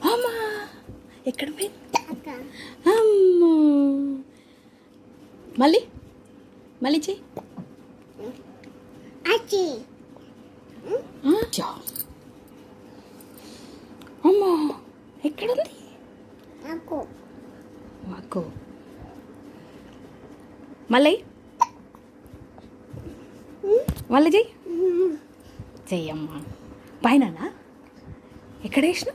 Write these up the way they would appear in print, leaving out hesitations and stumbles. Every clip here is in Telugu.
అమ్మా ఎక్కడ పోయింది? అమ్మో మళ్ళీ మళ్ళీ చెయ్యి. అమ్మా ఎక్కడుంది? వాకు మళ్ళీ మళ్ళీ చెయ్యి. చెయ్యమ్మా. పైననా? ఎక్కడ వేసిన?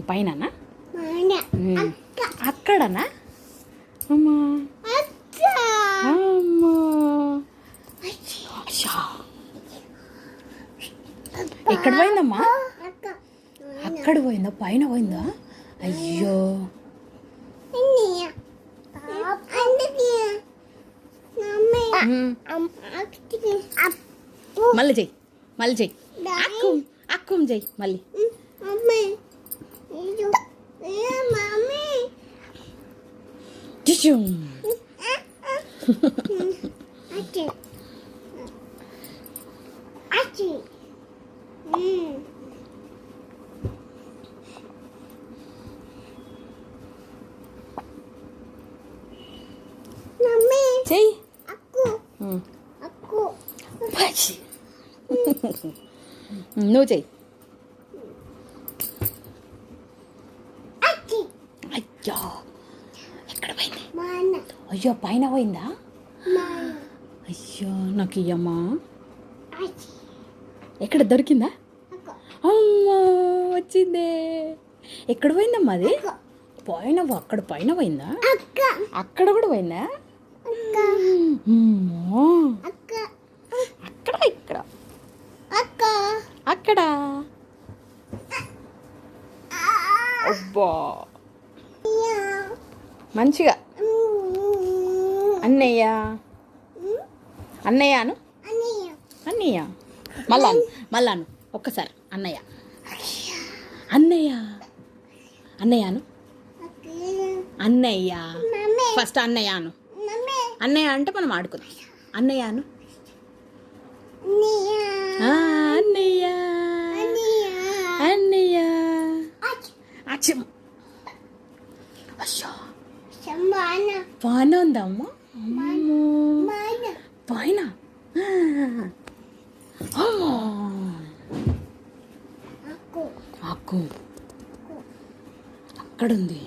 పైననా? అక్కడనా? అమ్మా అమ్మా ఎక్కడ పోయిందమ్మా? అక్కడ పోయిందా? పైన పోయిందా? అయ్యో మళ్ళీ చెయ్యి. మళ్ళీ చెయ్యి. అక్కుం చెయ్యి మళ్ళీ. చెయ్యి. నువ్వు చెయ్యి. అయ్యో ఎక్కడ పోయింది? అయ్యో పైన పోయిందా? అయ్యో నాకు ఇయ్యమ్మా. ఎక్కడ దొరికిందా? అమ్మా వచ్చిందే. ఎక్కడ పోయిందమ్మా అది? పైన అక్కడ పైన పోయిందా? అక్కడ కూడా పోయిందా? అక్కడ ఇక్కడ అక్కడ. అబ్బా మంచిగా అన్నయ్య అన్నయ్యను అన్నయ్య మళ్ళాను ఒక్కసారి అన్నయ్య అన్నయ్య అన్నయ్యను అన్నయ్య ఫస్ట్ అన్నయ్యను అన్నయ్య అంటే మనం ఆడుకుందాం. అన్నయ్యను అన్నయ్య అన్నయ్య అచ్చం. అయ్యో పైన ఉందమ్మా. పైన అక్కు అక్కడుంది.